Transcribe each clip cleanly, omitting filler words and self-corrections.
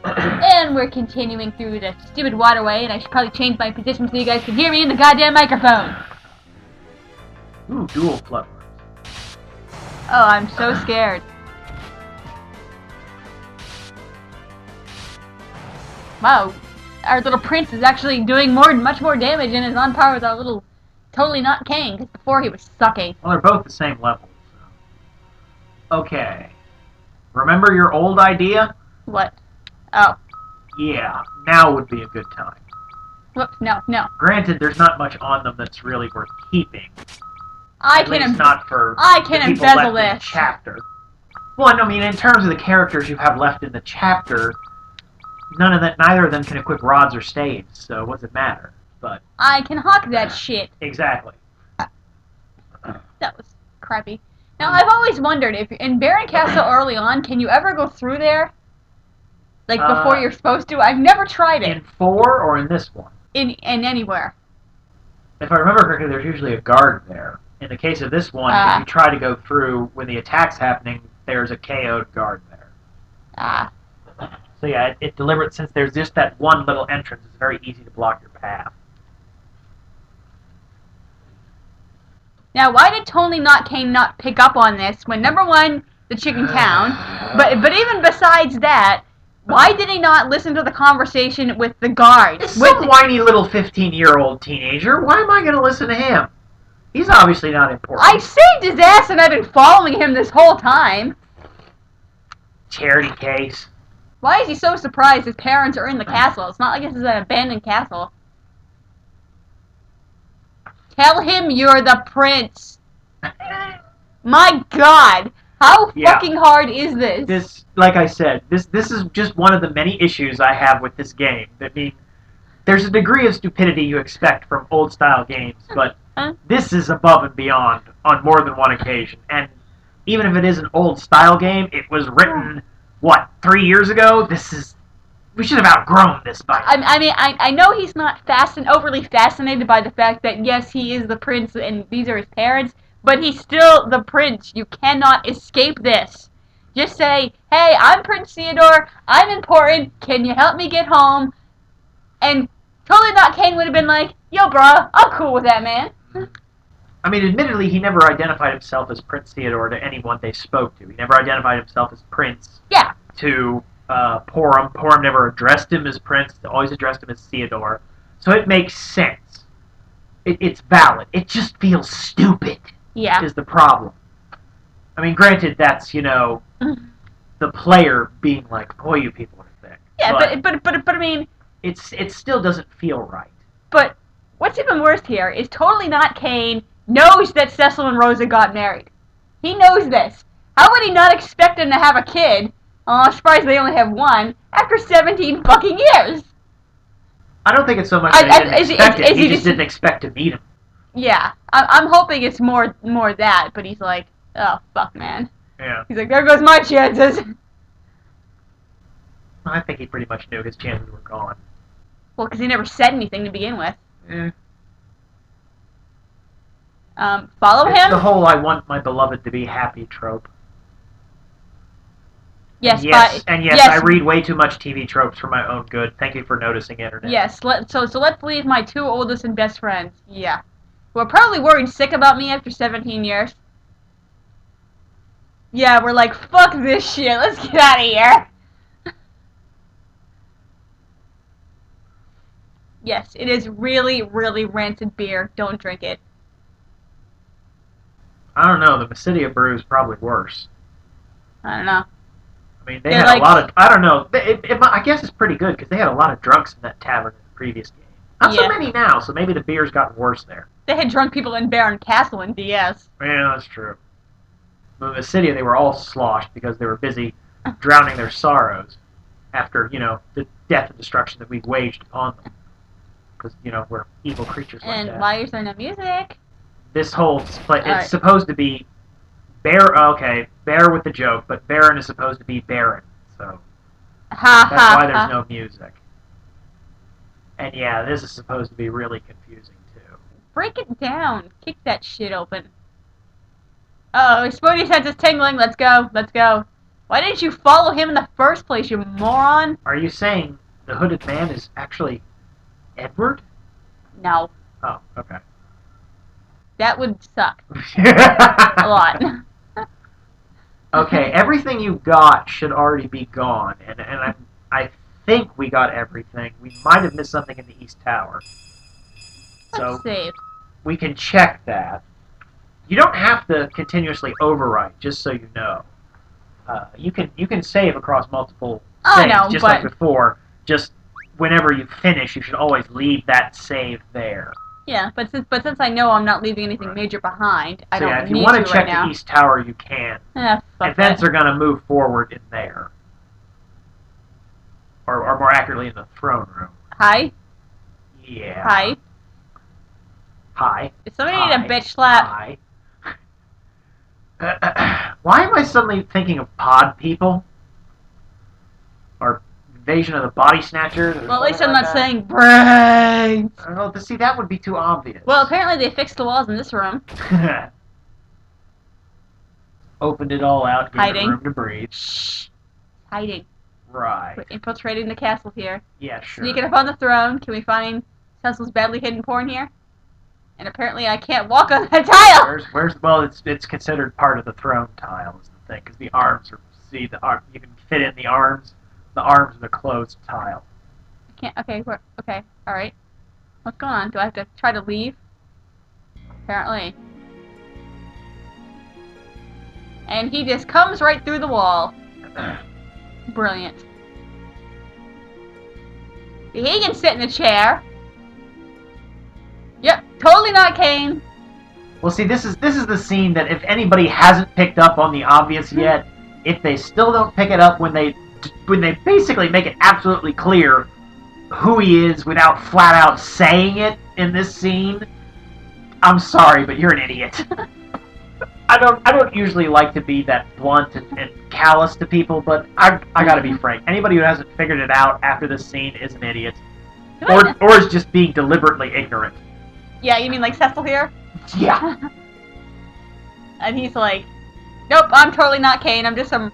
And we're continuing through the stupid waterway, and I should probably change my position so you guys can hear me in the goddamn microphone. Ooh, dual floodwaters. Oh, I'm so scared. Wow, our little prince is actually doing much more damage and is on par with our little totally not king, because before he was sucking. Well, they're both the same level. So. Okay. Remember your old idea? What? Oh. Yeah, now would be a good time. Whoops, no. Granted, there's not much on them that's really worth keeping. I At can least not for I can the people embezzle left in the this. chapter. Well, I mean, in terms of the characters you have left in the chapter, neither of them can equip rods or staves, so what does it matter? But I can hawk that shit. exactly. That was crappy. Now, I've always wondered, if in Baron Castle early on, can you ever go through there? Like, before you're supposed to? I've never tried it. In 4 or in this one? In anywhere. If I remember correctly, there's usually a guard there. In the case of this one, if you try to go through when the attack's happening, there's a KO'd guard there. So yeah, it deliberate, since there's just that one little entrance, it's very easy to block your path. Now, why did Tony Kane not pick up on this when, number one, the chicken town, but even besides that, why did he not listen to the conversation with the guards? It's some whiny little 15-year-old teenager. Why am I going to listen to him? He's obviously not important. I saved his ass and I've been following him this whole time. Charity case. Why is he so surprised his parents are in the castle? It's not like this is an abandoned castle. Tell him you're the prince. My God. How fucking hard is this? This, like I said, this is just one of the many issues I have with this game. I mean, there's a degree of stupidity you expect from old-style games, but this is above and beyond on more than one occasion. And even if it is an old-style game, it was written, 3 years ago? We should have outgrown this by now. I mean, I know he's not overly fascinated by the fact that, yes, he is the prince and these are his parents, but he's still the prince. You cannot escape this. Just say, hey, I'm Prince Ceodore, I'm important, can you help me get home? And Totally Not Kane would have been like, yo, bruh, I'm cool with that, man. I mean, admittedly, he never identified himself as Prince Ceodore to anyone they spoke to. He never identified himself as Prince to Porum. Porum never addressed him as Prince, always addressed him as Ceodore. So it makes sense. It's valid. It just feels stupid. Yeah. Is the problem. I mean, granted, that's, the player being like, boy, you people are thick. Yeah, but I mean... It still doesn't feel right. But what's even worse here is Totally Not Kane knows that Cecil and Rosa got married. He knows this. How would he not expect them to have a kid? Oh, I'm surprised they only have one after 17 fucking years. I don't think it's so much that he didn't expect it. He just didn't expect to meet him. Yeah, I'm hoping it's more that, but he's like, oh, fuck, man. Yeah. He's like, there goes my chances. I think he pretty much knew his chances were gone. Well, because he never said anything to begin with. Follow him? It's the whole I want my beloved to be happy trope. Yes, yes, I read way too much TV tropes for my own good. Thank you for noticing, Internet. Yes, so let's leave my two oldest and best friends. Yeah. Who are probably worried sick about me after 17 years. Yeah, we're like, fuck this shit, let's get out of here. Yes, it is really, really rancid beer. Don't drink it. I don't know, the Mysidia brew is probably worse. I don't know. I mean, they had a lot of... I don't know. I guess it's pretty good, because they had a lot of drunks in that tavern in the previous game. Not so many now, so maybe the beer's gotten worse there. They had drunk people in Baron Castle in DS. Yeah, that's true. But in Mysidia, they were all sloshed because they were busy drowning their sorrows after, the death and destruction that we've waged upon them. Because, we're evil creatures like that. And why is there no music? This whole... It's supposed to be... Bear with the joke, but Baron is supposed to be Baron, so... That's why there's no music. And yeah, this is supposed to be really confusing, too. Break it down. Kick that shit open. Uh-oh, his spoonie sense is tingling. Let's go. Why didn't you follow him in the first place, you moron? Are you saying the hooded man is actually Edward? No. Oh, okay. That would suck. A lot. Okay, everything you got should already be gone, and I think we got everything. We might have missed something in the East Tower. So Let's save. we can check that. You don't have to continuously overwrite, just so you know. You can save across multiple saves, just like before. Just whenever you finish, you should always leave that save there. Yeah, but since I know I'm not leaving anything major behind, I don't need to right now. If you want to check the East Tower, you can. Events are going to move forward in there. Or more accurately, in the throne room. Hi? Yeah. Hi? Hi. Does somebody need a bitch slap? Hi. Why am I suddenly thinking of pod people? Or Invasion of the Body Snatchers? Well, at least I'm not saying brains! Well, see, that would be too obvious. Well, apparently they fixed the walls in this room. Opened it all out, gave Hiding. it room to breathe. Shh. Hiding. Right. We're infiltrating the castle here. Yeah, sure. Sneaking up on the throne. Can we find Cecil's badly hidden porn here? And apparently I can't walk on that tile! Well, it's considered part of the throne tile, is the thing, because the arms are, you can fit in the arms are the closed tile. I can't, okay, alright. What's going on? Do I have to try to leave? Apparently. And he just comes right through the wall. Brilliant. He can sit in a chair. Yep, totally not Kane. Well, see, this is the scene that if anybody hasn't picked up on the obvious yet, if they still don't pick it up when they basically make it absolutely clear who he is without flat out saying it in this scene, I'm sorry, but you're an idiot. I don't usually like to be that blunt and callous to people, but I gotta be frank. Anybody who hasn't figured it out after this scene is an idiot, or is just being deliberately ignorant. Yeah, you mean like Cecil here? Yeah. And he's like, nope, I'm totally not Kane. I'm just some.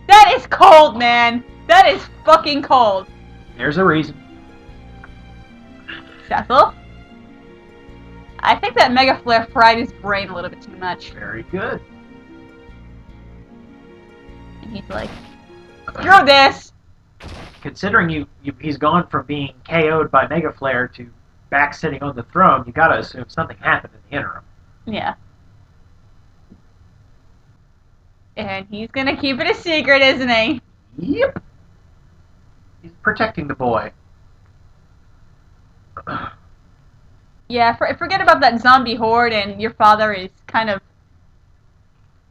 That is cold, man. That is fucking cold. There's a reason. Cecil? I think that Mega Flare fried his brain a little bit too much. Very good. And he's like, screw this! Considering he's gone from being KO'd by Mega Flare to back sitting on the throne, you gotta assume something happened in the interim. Yeah. And he's gonna keep it a secret, isn't he? Yep. He's protecting the boy. Yeah, forget about that zombie horde and your father is kind of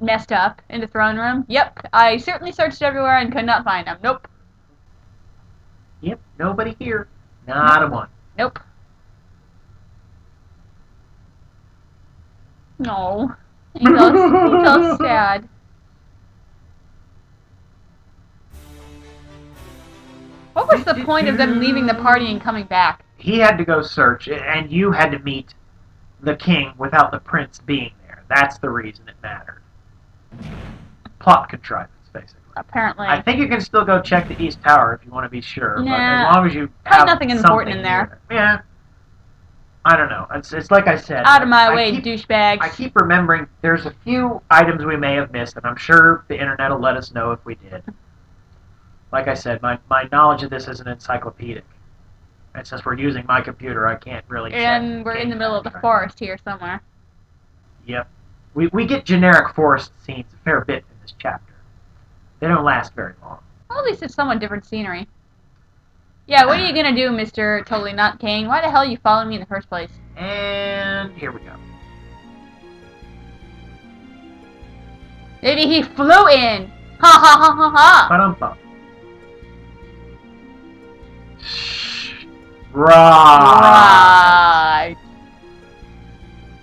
messed up in the throne room. Yep, I certainly searched everywhere and could not find him. Nope. Yep, nobody here. Not a one. Nope. No. He's all sad. What was the point of them leaving the party and coming back? He had to go search, and you had to meet the king without the prince being there. That's the reason it mattered. Plot contrivance, basically. Apparently. I think you can still go check the East Tower if you want to be sure, nah, but as long as you have nothing important in there. Yeah. I don't know. It's like I said. Out of my way, douchebags. I keep remembering there's a few items we may have missed, and I'm sure the internet will let us know if we did. Like I said, my knowledge of this isn't encyclopedic. And since we're using my computer, I can't really check. And we're in the middle of the forest here somewhere. Yep. We get generic forest scenes a fair bit in this chapter. They don't last very long. Well, at least it's somewhat different scenery. Yeah, what are you gonna do, Mr. Totally Not King? Why the hell are you following me in the first place? And here we go. Maybe he flew in! Ha ha ha ha ha! Ba-dum-bum. Right.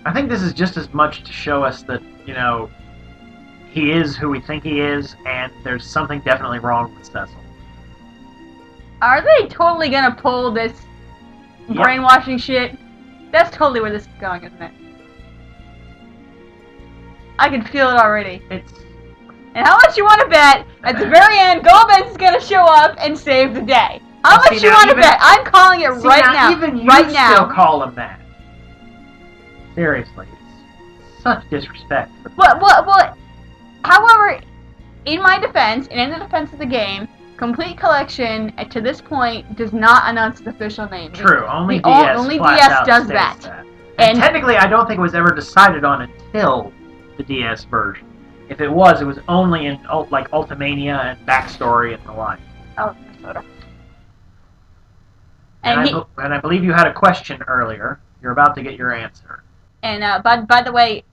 I think this is just as much to show us that, you know, he is who we think he is, and there's something definitely wrong with Cecil. Are they totally gonna pull this brainwashing shit? That's totally where this is going, isn't it? I can feel it already. It's And how much you want to bet at the very end Gomez is going to show up and save the day? How much you want to bet? I'm calling it right now. Even you right now. still call him that. Seriously, it's such disrespect. Well, however, in my defense, and in the defense of the game, Complete Collection, to this point, does not announce its official name. True, only DS only flat DS out does states that. And technically, I don't think it was ever decided on until the DS version. If it was only in like Ultimania and backstory and the like. Oh, soda. And I believe you had a question earlier. You're about to get your answer. And by the way,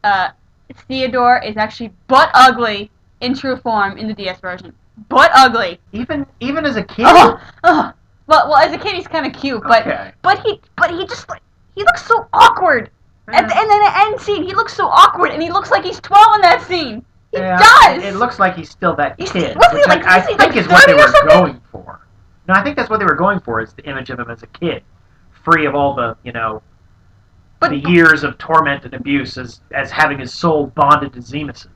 Ceodore is actually butt ugly in true form in the DS version. Butt ugly. Even as a kid. Well, as a kid he's kind of cute, Okay. but he just like he looks so awkward. And then the end scene, he looks so awkward, and he looks like he's 12 in that scene. He does. It looks like he's still that kid, wasn't he which like- I wasn't he think like is what they 30 or were something? going for. No, I think that's what they were going for, is the image of him as a kid, free of all the the years of torment and abuse as having his soul bonded to Zemus's.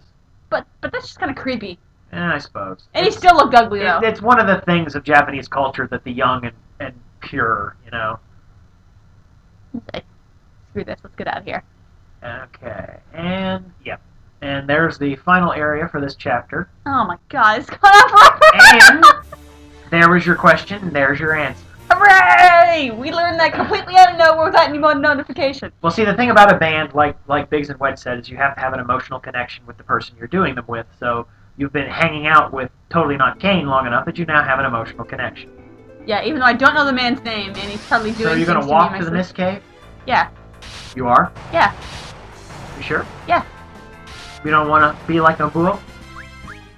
But that's just kind of creepy. I suppose. And he still looked ugly though. It's one of the things of Japanese culture that the young and pure, Okay. Screw this. Let's get out of here. Okay, and yep. And there's the final area for this chapter. Oh my god, it's gone on forever! And there was your question, and there's your answer. Hooray! We learned that completely out of nowhere without any more notification. Well, see, the thing about a band, like Biggs and Wedge said, is you have to have an emotional connection with the person you're doing them with. So you've been hanging out with Totally Not Kane long enough that you now have an emotional connection. Yeah, even though I don't know the man's name, and he's probably doing So you're going to walk to the mist cave? Yeah. You are? Yeah. You sure? Yeah. You don't want to be like Nobuo?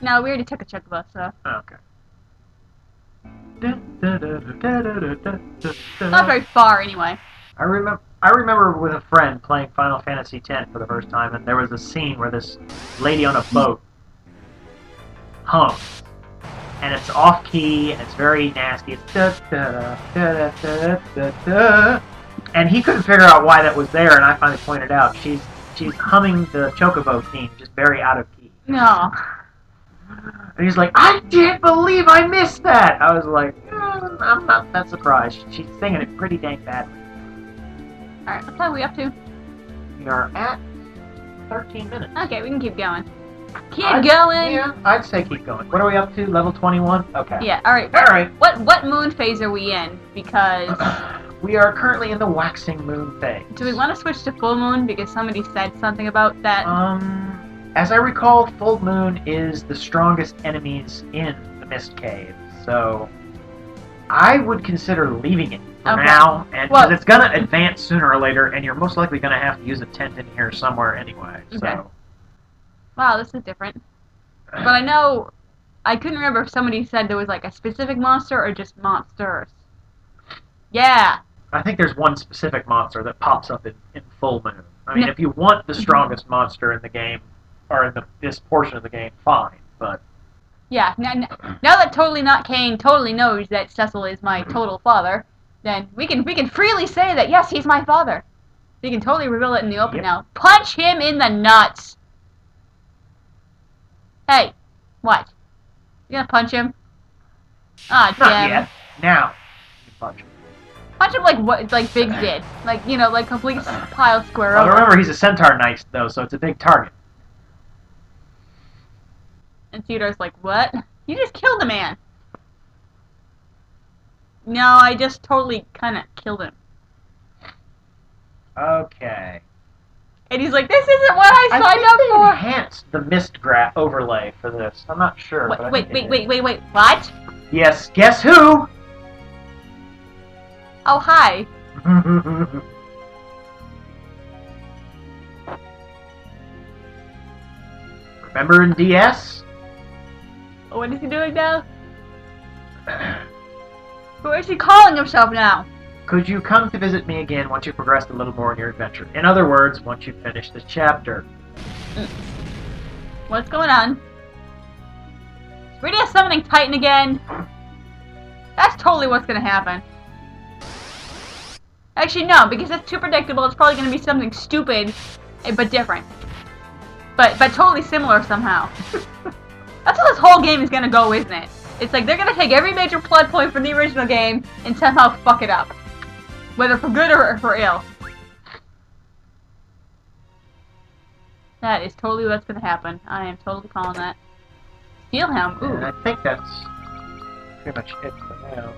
No, we already took a chocobo, so. Okay. Not very far, anyway. I remember with a friend playing Final Fantasy X for the first time, and there was a scene where this lady on a boat hums, and it's off key, and it's very nasty. It's da da da da da da, and he couldn't figure out why that was there, and I finally pointed out she's humming the Chocobo theme, just very out of key. No. And he's like, I can't believe I missed that! I was like, I'm not that surprised. She's singing it pretty dang badly. Alright, what time are we up to? We are at 13 minutes. Okay, we can keep going. Keep going! Yeah, I'd say keep going. What are we up to? Level 21? Okay. Yeah, alright. Alright. What moon phase are we in? Because... We are currently in the waxing moon phase. do we want to switch to full moon? Because somebody said something about that. As I recall, full moon is the strongest enemies in the mist cave. So I would consider leaving it for now, and because it's gonna advance sooner or later, and you're most likely gonna have to use a tent in here somewhere anyway. So. Okay. Wow, this is different. But I know I couldn't remember if somebody said there was like a specific monster or just monsters. Yeah. I think there's one specific monster that pops up in full moon. I mean, if you want the strongest monster in the game, or in this portion of the game, fine. But yeah, now that Totally Not Kane totally knows that Cecil is my total father, then we can freely say that yes, he's my father. We can totally reveal it in the open now. Punch him in the nuts. Hey, what? You gonna punch him? Ah, damn. not yet. Now, you punch him. Punch him like Biggs did. Like complete pile square Well, over. remember, he's a centaur knight, though, so it's a big target. And Ceodore's like, what? You just killed a man. No, I just totally kind of killed him. Okay. And he's like, this isn't what I signed I think up they for. enhanced the mist overlay for this. I'm not sure. but I Wait, think they wait, what? did. Yes, guess who? Oh, hi. Remember in DS? What is he doing now? Where is he calling himself now? Could you come to visit me again once you've progressed a little more in your adventure? In other words, once you've finished this chapter. What's going on? Is Brainiac summoning Titan again? That's totally what's gonna happen. Actually, no, because it's too predictable. It's probably gonna be something stupid, but different. But totally similar somehow. That's how this whole game is gonna go, isn't it? It's like they're gonna take every major plot point from the original game and somehow fuck it up. Whether for good or for ill. That is totally what's gonna happen. I am totally calling that. Steal him. Ooh. And I think that's pretty much it for now.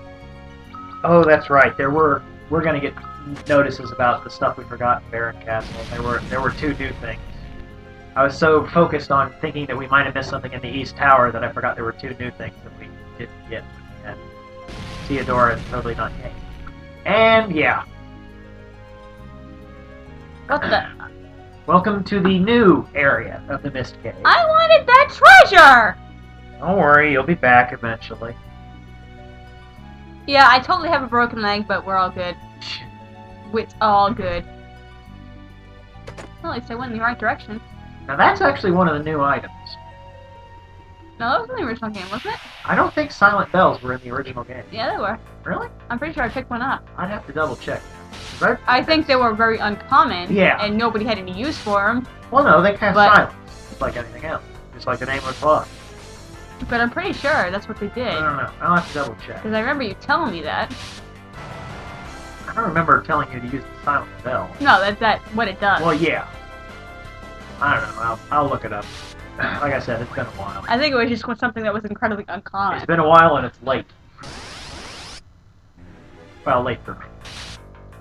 Oh, that's right. We're gonna get notices about the stuff we forgot in Baron Castle. There were 2 new things. I was so focused on thinking that we might have missed something in the East Tower that I forgot there were 2 new things that we didn't get. And Ceodore is totally not yet. And yeah. What the? Welcome to the new area of the Mist Cave. I wanted that treasure! Don't worry, you'll be back eventually. Yeah, I totally have a broken leg, but we're all good. It's all good. Well, at least I went in the right direction. Now that's actually one of the new items. No, that was in the original game, wasn't it? I don't think silent bells were in the original game. Yeah, they were. Really? I'm pretty sure I picked one up. I'd have to double check. I think they were very uncommon. Yeah. And nobody had any use for them. Well, no, they cast silence, just like anything else. Just like the nameless bug. But I'm pretty sure that's what they did. I don't know. I'll have to double check. Because I remember you telling me that. I don't remember telling you to use the silent bell. No, that's what it does. Well, yeah. I don't know. I'll look it up. Like I said, it's been a while. I think it was just something that was incredibly uncommon. It's been a while and it's late. Well, late for me.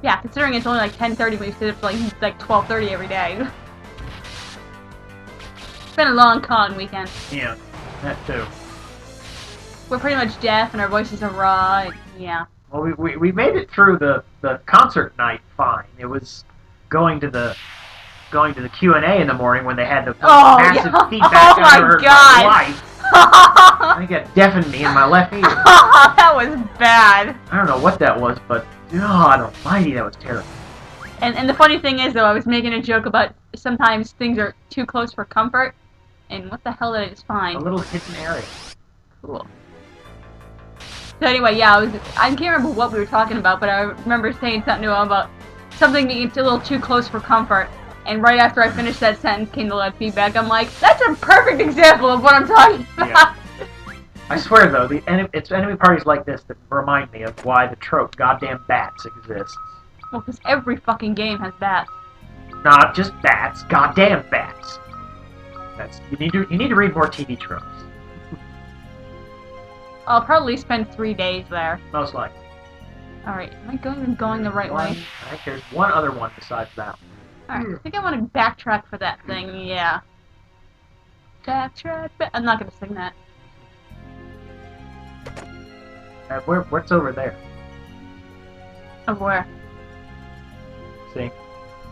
Yeah, considering it's only like 10:30, but you sit up to like 12:30 every day. It's been a long con weekend. Yeah, that too. We're pretty much deaf and our voices are raw. And, yeah. Well, we made it through the concert night fine. It was going to the Q&A in the morning when they had the massive feedback I heard my life. I think it deafened me in my left ear. That was bad. I don't know what that was, but God almighty, that was terrible. And the funny thing is, though, I was making a joke about sometimes things are too close for comfort, and what the hell did I just find? A little hidden area. Cool. So anyway, yeah, I can't remember what we were talking about, but I remember saying something about something being a little too close for comfort. And right after I finished that sentence came the loud feedback. I'm like, that's a perfect example of what I'm talking about. Yeah. I swear, though, it's enemy parties like this that remind me of why the trope goddamn bats exists. Well, because every fucking game has bats. Not just bats, goddamn bats. You need to read more TV tropes. I'll probably spend 3 days there. Most likely. Alright, am I going the right way? I think there's one other one besides that one. Alright, I think I want to backtrack for that thing, yeah. Backtrack, I'm not going to sing that. What's over there? Of where? See?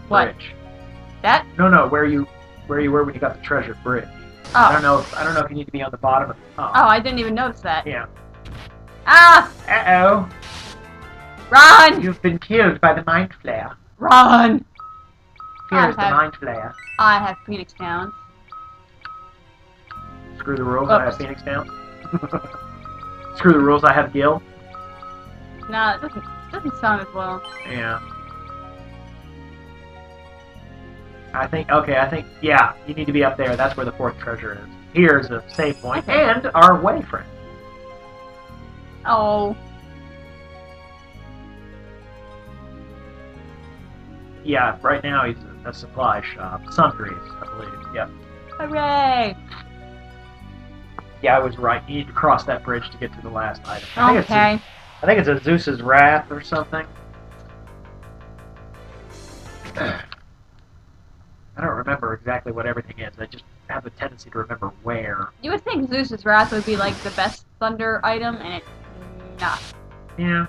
What? Bridge. That? No, where you were when you got the treasure bridge. Oh. I don't know if you need to be on the bottom or the top. Oh, I didn't even notice that. Yeah. Ah! Uh-oh. Run! You've been killed by the mind flare. Run! Here's the mind flare. I have Phoenix Downs. Screw the rules, Oops. I have Phoenix Downs. Screw the rules, I have Gil. No, it doesn't sound as well. Yeah. I think, yeah, you need to be up there. That's where the 4th treasure is. Here's a save point, Okay. and our way friend. Oh. Yeah, right now he's a supply shop. Sundries, I believe. Yep. Hooray! Yeah, I was right. You need to cross that bridge to get to the last item. Okay. I think it's a Zeus's Wrath or something. I don't remember exactly what everything is. I just have a tendency to remember where. You would think Zeus's Wrath would be like the best thunder item, and it's not. Yeah.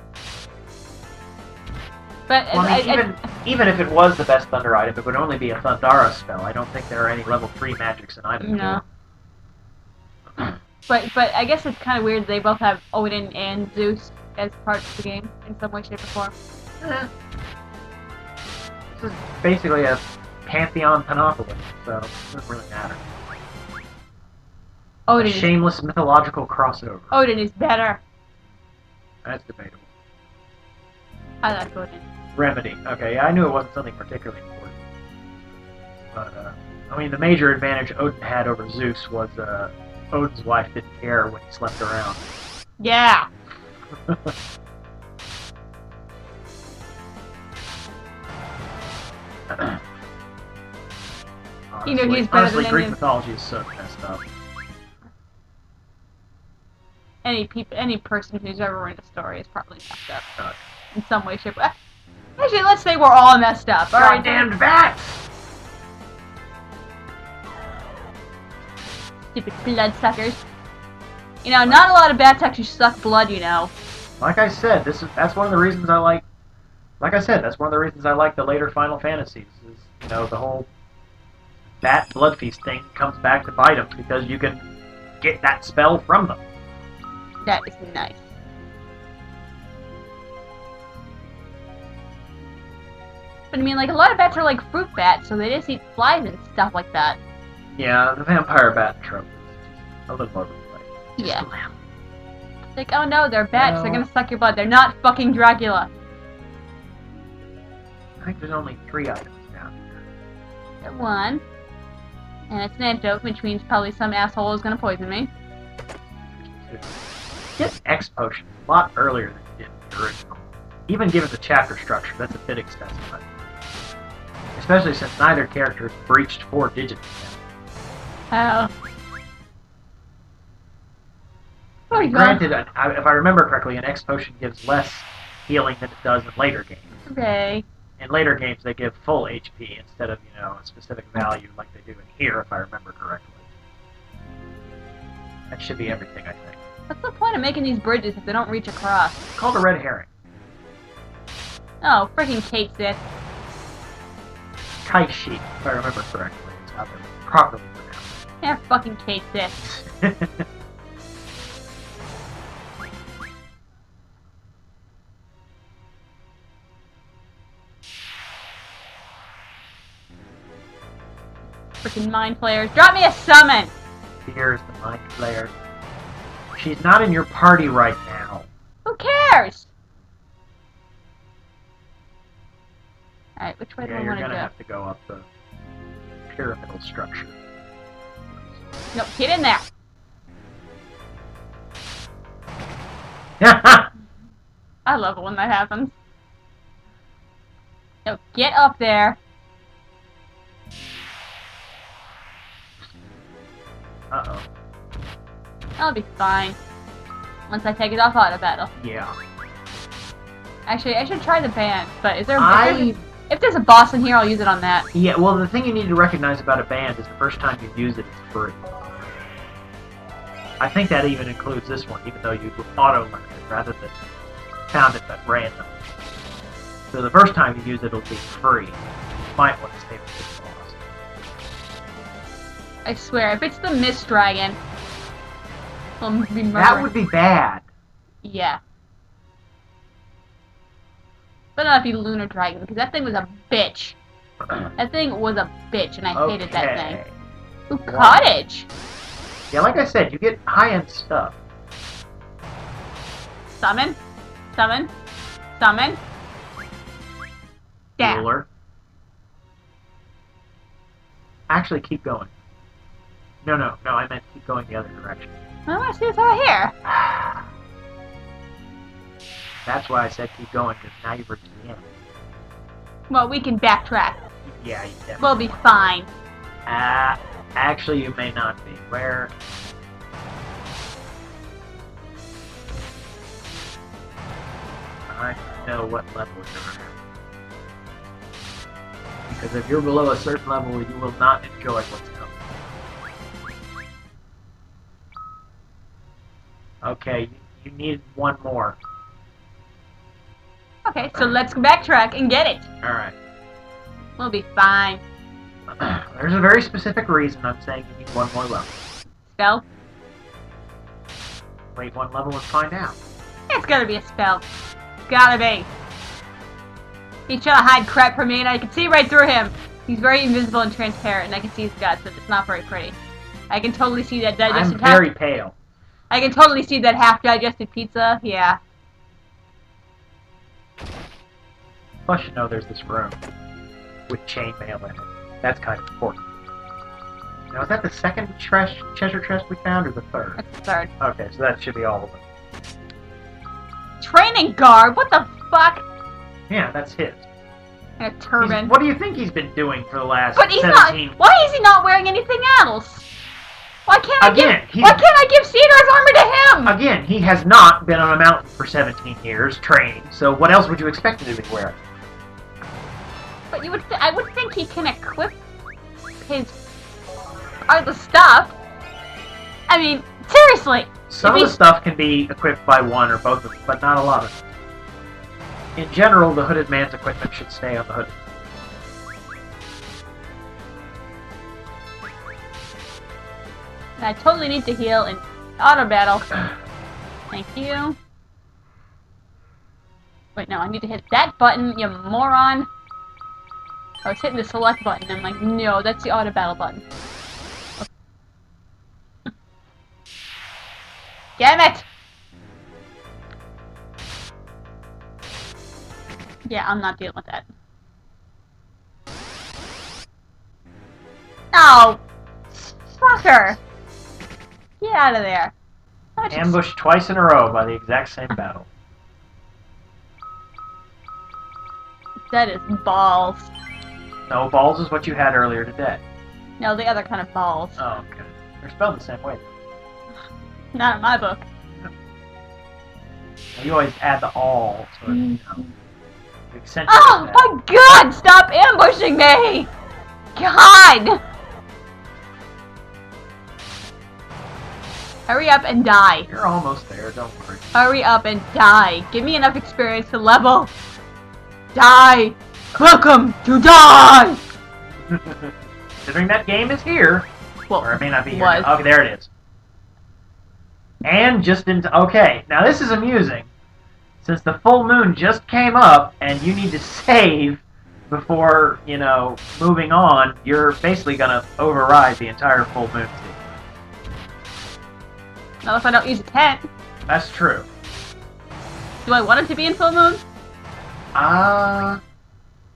But Well, I mean, even if it was the best thunder item, it would only be a Thundara spell. I don't think there are any level 3 magics in items. No. But I guess it's kind of weird they both have Odin and Zeus as parts of the game in some way, shape, or form. This is basically a Pantheon Panopolis, so it doesn't really matter. A shameless mythological crossover. Odin is better. That's debatable. I like Odin. Remedy. Okay, yeah, I knew it wasn't something particularly important. But, I mean, the major advantage Odin had over Zeus was Odin's wife didn't care when he slept around. Yeah. You know he's better than Greek mythology is so messed up. Any person who's ever read a story is probably messed up in some way, shape, or actually, let's say we're all messed up. All right, goddamned bats! Stupid bloodsuckers. You know, not a lot of bats actually suck blood. You know. Like I said, that's one of the reasons I like. Like I said, that's one of the reasons I like the later Final Fantasies. Is, you know, the whole bat blood feast thing comes back to bite them because you can get that spell from them. That is nice. But I mean, like, a lot of bats are like fruit bats, so they just eat flies and stuff like that. Yeah, the vampire bat trope is a little overplayed. Yeah. Like, oh no, they're bats, they're gonna suck your blood. They're not fucking Dracula. I think there's only 3 items down here. One. And it's an antidote, which means probably some asshole is gonna poison me. Get X potion a lot earlier than you did in the original. Even given the chapter structure, that's a bit expensive. Especially since neither character has breached 4 digits yet. Oh. Oh, granted, if I remember correctly, an X potion gives less healing than it does in later games. Okay. In later games, they give full HP instead of, you know, a specific value like they do in here, if I remember correctly. That should be everything, I think. What's the point of making these bridges if they don't reach across? It's called a red herring. Oh, freaking Kate Sith. Kite sheet, if I remember correctly, is how they're properly pronounced. Yeah, fucking Kate Sith. Freaking mind flayers. Drop me a summon! Here's the mind flayer. She's not in your party right now. Who cares? Alright, which way do I want to go? You're gonna have to go up the pyramidal structure. No, get in there! I love it when that happens. No, get up there. Uh-oh. I'll be fine. Once I take it off auto battle. Yeah. Actually, I should try the band, but is there if there's a boss in here, I'll use it on that. Yeah, well, the thing you need to recognize about a band is the first time you use it, it's free. I think that even includes this one, even though you auto-learned it rather than found it at random. So the first time you use it, it'll be free. You might want to stay with this boss. I swear, if it's the Mist Dragon, I'll be murdering. That would be bad. Yeah. But not be Lunar Dragon, because that thing was a bitch. That thing was a bitch, and I hated that thing. Ooh, cottage! Yeah, like I said, you get high-end stuff. Summon. Summon. Summon. Damn. Ruler. Actually, keep going. No, I meant keep going the other direction. I want to see what's over here. That's why I said keep going, because now you've reached the end. Well, we can backtrack. Yeah, you definitely. We'll be fine. Actually, you may not be. Where? I know what level you're at. Because if you're below a certain level, you will not enjoy what's coming. Okay, you need one more. Okay, so let's backtrack and get it. Alright. We'll be fine. There's a very specific reason I'm saying you need one more level. Spell? Wait one level and find out. It's gotta be a spell. It's gotta be. He's trying to hide crap from me, and I can see right through him. He's very invisible and transparent, and I can see his guts, but it's not very pretty. I can totally see that digested. I'm very pale. I can totally see that half-digested pizza. Yeah. Plus, you know, there's this room with chainmail in it. That's kind of important. Now, is that the second treasure chest we found, or the third? That's the third. Okay, so that should be all of them. Training guard? What the fuck? Yeah, that's his. And a turban. What do you think he's been doing for the last But he's 17... not. Why is he not wearing anything else? Why can't I give Ceodore's armor to him? Again, he has not been on a mountain for 17 years training, so what else would you expect him to be wearing? But I would think he can equip his other stuff. I mean, seriously. Some of the stuff can be equipped by one or both of them, but not a lot of it. In general, the hooded man's equipment should stay on the hood. I totally need to heal in auto battle. Thank you. Wait, no, I need to hit that button, you moron. I was hitting the select button. I'm like, no, that's the auto battle button. Okay. Damn it! Yeah, I'm not dealing with that. No! Fucker! Get out of there. Ambushed twice in a row by the exact same battle. That is balls. No, balls is what you had earlier today. No, the other kind of balls. Oh, okay. They're spelled the same way. Not in my book. Well, you always add the all, so it, you know, accentuates Oh that. my god! Stop ambushing me! God! Hurry up and die. You're almost there, don't worry. Hurry up and die. Give me enough experience to level. Die! Welcome to die! Considering that game is here, Well, or it may not be here. was. Now. Okay, there it is. And just into... Okay, now this is amusing. Since the full moon just came up, and you need to save before, you know, moving on, you're basically going to override the entire full moon scene. Not if I don't use a tent. That's true. Do I want it to be in full moon? I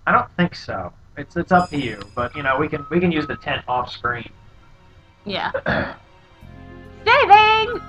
don't think so. It's up to you, but you know we can use the tent off screen. Yeah. Saving!